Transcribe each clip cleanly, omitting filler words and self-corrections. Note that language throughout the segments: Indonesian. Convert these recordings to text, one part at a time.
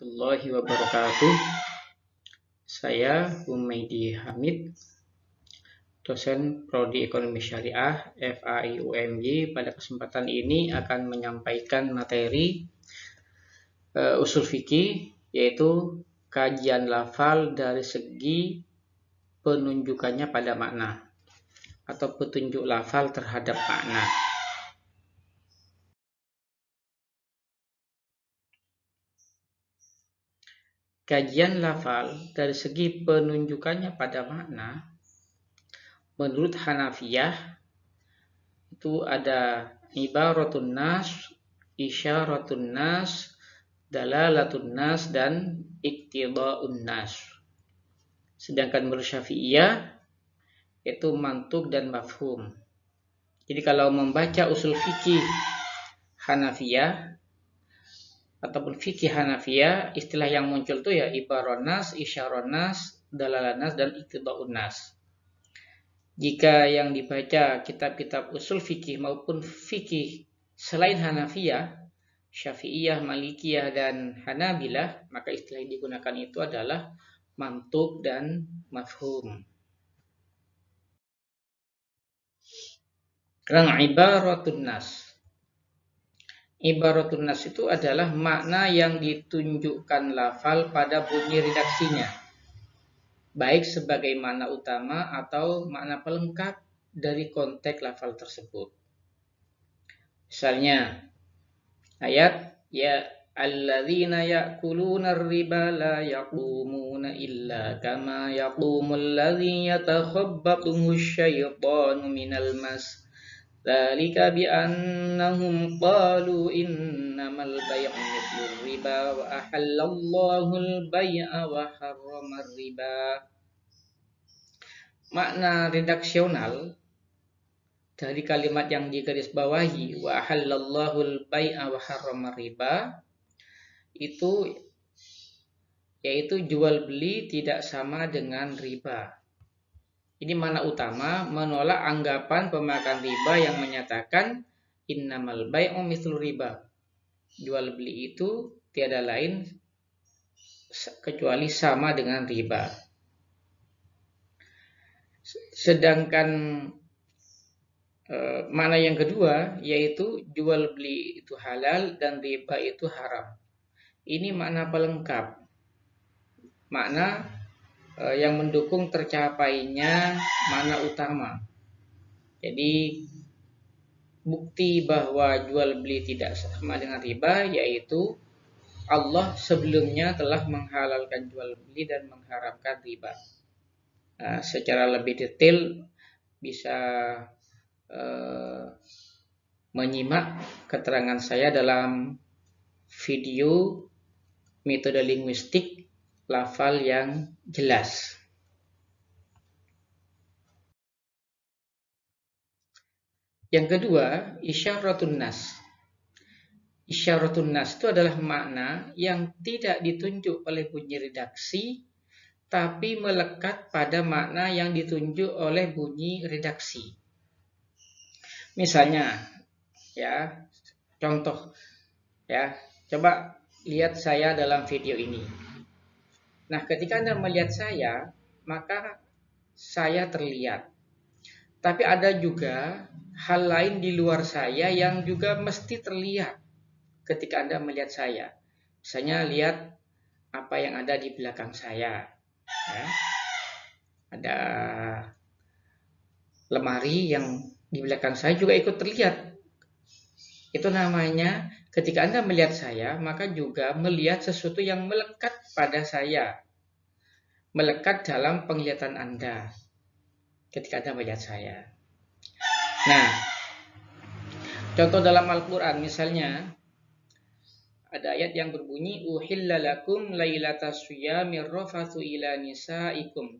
warahmatullahi wabarakatuh. Saya Humaydi Hamid, dosen Prodi Ekonomi Syariah FAI UMY. Pada kesempatan ini akan menyampaikan materi usul fikih, yaitu kajian lafal dari segi penunjukannya pada makna atau petunjuk lafal terhadap makna. Kajian lafal dari segi penunjukannya pada makna, menurut Hanafiyah itu ada ibaratun nas, isyaratun nas, dalalatun nas, dan iktida'un nas. Sedangkan menurut Syafi'iyah itu mantuk dan mafhum. Jadi kalau membaca usul fikih Hanafiyah ataupun fikih Hanafiyah, istilah yang muncul itu ya ibaratun nas, isyaratun nas, dalalatun nas, dan iktida'un nas. Jika yang dibaca kitab-kitab usul fikih maupun fikih selain Hanafiyah, Syafi'iyah, Malikiyah, dan Hanabilah, maka istilah yang digunakan itu adalah mantuk dan mafhum. Karena ibaratun nas. Ibaratun nas itu adalah makna yang ditunjukkan lafal pada bunyi redaksinya, baik sebagai makna utama atau makna pelengkap dari konteks lafal tersebut. Misalnya ayat ya alladzina ya'kuluna ar-riba la yaqumuna illa kama yaqumul ladzi yatakhabbathu asy-syaitanu minal mas. Dzalika bi annahum qalu innamal bay'u mithlur riba wa ahallallahu al-bay'a wa harrama ar-riba. Makna redaksional dari kalimat yang digarisbawahi wa ahallallahu al-bay'a wa harrama ar-riba itu yaitu jual beli tidak sama dengan riba. Ini makna utama menolak anggapan pemakan riba yang menyatakan innamal bay'u mithlur riba. Jual beli itu tiada lain kecuali sama dengan riba. Sedangkan makna yang kedua yaitu jual beli itu halal dan riba itu haram. Ini makna pelengkap. Makna yang mendukung tercapainya makna utama. Jadi bukti bahwa jual beli tidak sama dengan riba yaitu Allah sebelumnya telah menghalalkan jual beli dan mengharamkan riba. Secara lebih detail bisa menyimak keterangan saya dalam video metode linguistik lafal yang jelas. Yang kedua, isyaratun nas. Isyaratun nas itu adalah makna yang tidak ditunjuk oleh bunyi redaksi, tapi melekat pada makna yang ditunjuk oleh bunyi redaksi. Misalnya, ya, contoh, ya, coba lihat saya dalam video ini. Nah, ketika Anda melihat saya, maka saya terlihat. Tapi ada juga hal lain di luar saya yang juga mesti terlihat ketika Anda melihat saya. Misalnya lihat apa yang ada di belakang saya. Ya. Ada lemari yang di belakang saya juga ikut terlihat. Itu namanya ketika Anda melihat saya, maka juga melihat sesuatu yang melekat pada saya. Melekat dalam penglihatan Anda ketika Anda melihat saya. Nah, contoh dalam Al-Quran misalnya ada ayat yang berbunyi uhilla lakum lailatas syiyamir rafathu ila nisaikum.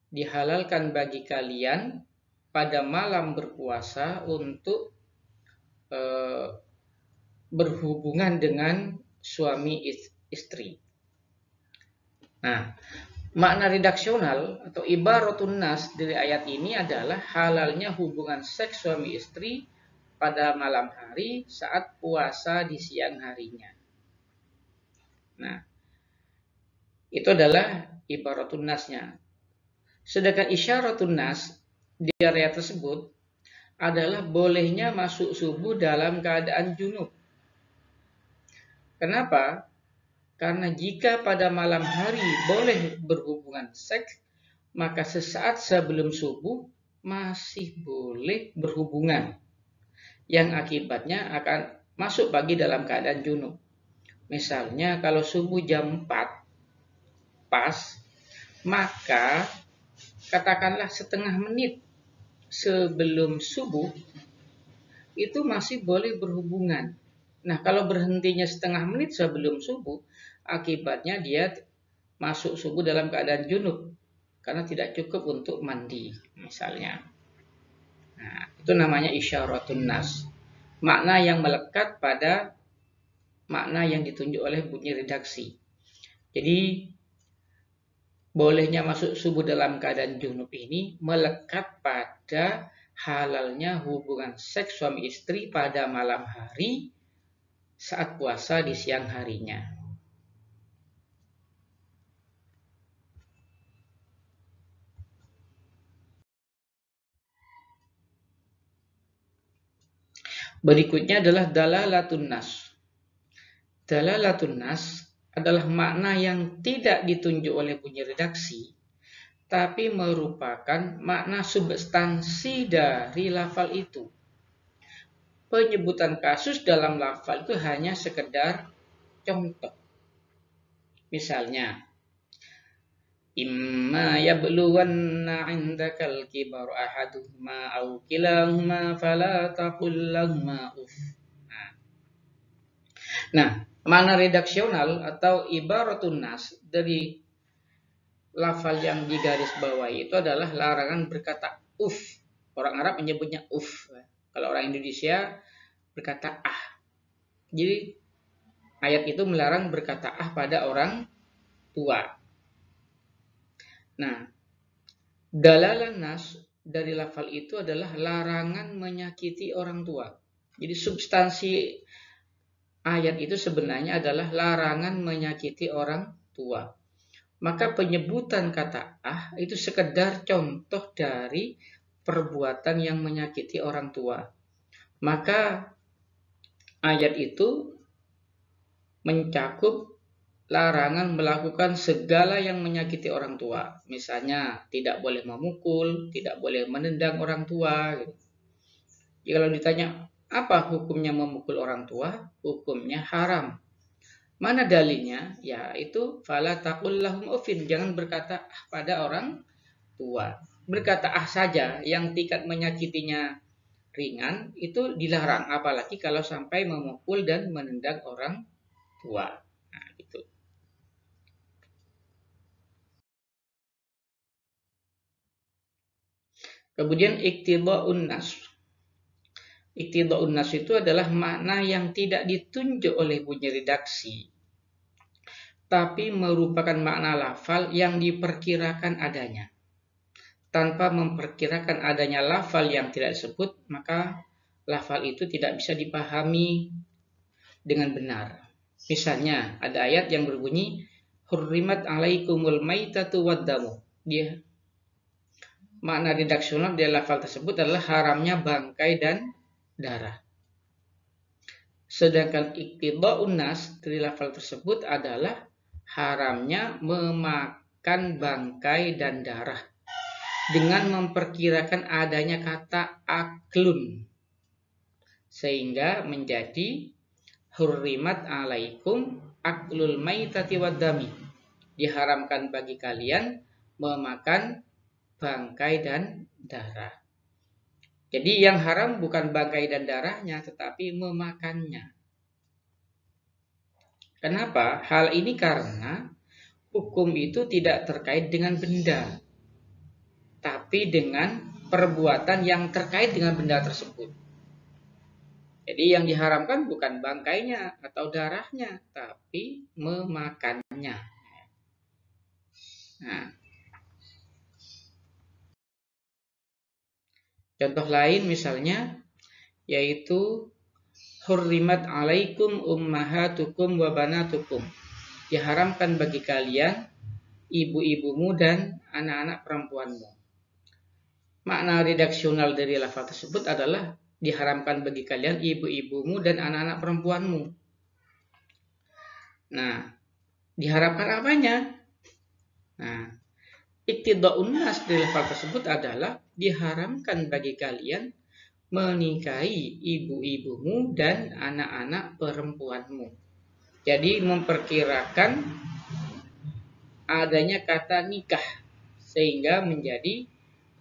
Dihalalkan bagi kalian pada malam berpuasa untuk berhubungan dengan suami istri. Nah, makna redaksional atau ibaratun nas dari ayat ini adalah halalnya hubungan seks suami istri pada malam hari saat puasa di siang harinya. Nah, Itu adalah ibaratun nasnya. Sedangkan isyaratun nas di area tersebut adalah bolehnya masuk subuh dalam keadaan junub. Kenapa? Karena jika pada malam hari boleh berhubungan seks, maka sesaat sebelum subuh masih boleh berhubungan, yang akibatnya akan masuk pagi dalam keadaan junub. Misalnya kalau subuh jam 4 pas, maka katakanlah setengah menit sebelum subuh itu masih boleh berhubungan. Nah, kalau berhentinya setengah menit sebelum subuh, akibatnya dia masuk subuh dalam keadaan junub karena tidak cukup untuk mandi misalnya. Nah, itu namanya isyaratun nas. Makna yang melekat pada makna yang ditunjuk oleh bunyi redaksi. Jadi bolehnya masuk subuh dalam keadaan junub ini melekat pada halalnya hubungan seks suami istri pada malam hari saat puasa di siang harinya. Berikutnya adalah dalalatun nas. Dalalatun nas adalah makna yang tidak ditunjuk oleh bunyi redaksi, tapi merupakan makna substansi dari lafal itu. Penyebutan kasus dalam lafal itu hanya sekedar contoh. Misalnya, imma yablughanna 'indakal kibar ahaduhuma aw kilahuma fala taqul lahumā uff. Nah, makna redaksional atau ibaratun nas dari lafal yang digaris bawahi itu adalah larangan berkata uff. Orang Arab menyebutnya uff. Kalau orang Indonesia berkata ah. Jadi ayat itu melarang berkata ah pada orang tua. Nah, dalalan nas dari lafal itu adalah larangan menyakiti orang tua. Jadi substansi ayat itu sebenarnya adalah larangan menyakiti orang tua. Maka penyebutan kata ah itu sekedar contoh dari perbuatan yang menyakiti orang tua. Maka ayat itu mencakup larangan melakukan segala yang menyakiti orang tua. Misalnya tidak boleh memukul, tidak boleh menendang orang tua. Jadi kalau ditanya apa hukumnya memukul orang tua? Hukumnya haram. Mana dalilnya? Ya itu fala taqul lahum uffin. Jangan berkata ah pada orang tua. Berkata ah saja yang tingkat menyakitinya ringan itu dilarang, apalagi kalau sampai memukul dan menendang orang tua. Nah, gitu. Kemudian iktida'un nas. Iktida'un nas itu adalah makna yang tidak ditunjuk oleh bunyi redaksi, tapi merupakan makna lafal yang diperkirakan adanya. Tanpa memperkirakan adanya lafal yang tidak disebut, maka lafal itu tidak bisa dipahami dengan benar. Misalnya, ada ayat yang berbunyi, Hurrimat alaikumul maitatu waddamu. Dia makna redaksional dari lafal tersebut adalah haramnya bangkai dan darah. Sedangkan iktida'un nas dari lafal tersebut adalah haramnya memakan bangkai dan darah dengan memperkirakan adanya kata aklun, sehingga menjadi hurrimat alaikum aklul maitati waddami. Diharamkan bagi kalian memakan bangkai dan darah. Jadi yang haram bukan bangkai dan darahnya, tetapi memakannya. Kenapa? Hal ini karena hukum itu tidak terkait dengan benda, tapi dengan perbuatan yang terkait dengan benda tersebut. Jadi yang diharamkan bukan bangkainya atau darahnya, tapi memakannya. Nah, contoh lain misalnya yaitu hurrimat alaikum ummahatukum wa banatukum. Diharamkan bagi kalian ibu-ibumu dan anak-anak perempuanmu. Makna redaksional dari lafal tersebut adalah diharamkan bagi kalian ibu-ibumu dan anak-anak perempuanmu. Nah, diharapkan apanya? Nah, iktida'un nas dari lafal tersebut adalah diharamkan bagi kalian menikahi ibu-ibumu dan anak-anak perempuanmu. Jadi memperkirakan adanya kata nikah sehingga menjadi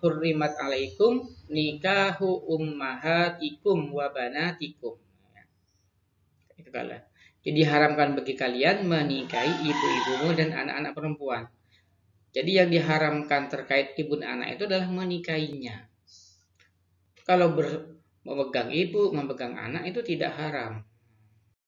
hurrimat alaikum nikahu ummahatikum wa banatikum. Itu kalau. Jadi diharamkan bagi kalian menikahi ibu-ibumu dan anak-anak perempuan. Jadi yang diharamkan terkait ibu dan anak itu adalah menikahinya. Kalau memegang ibu, memegang anak itu tidak haram.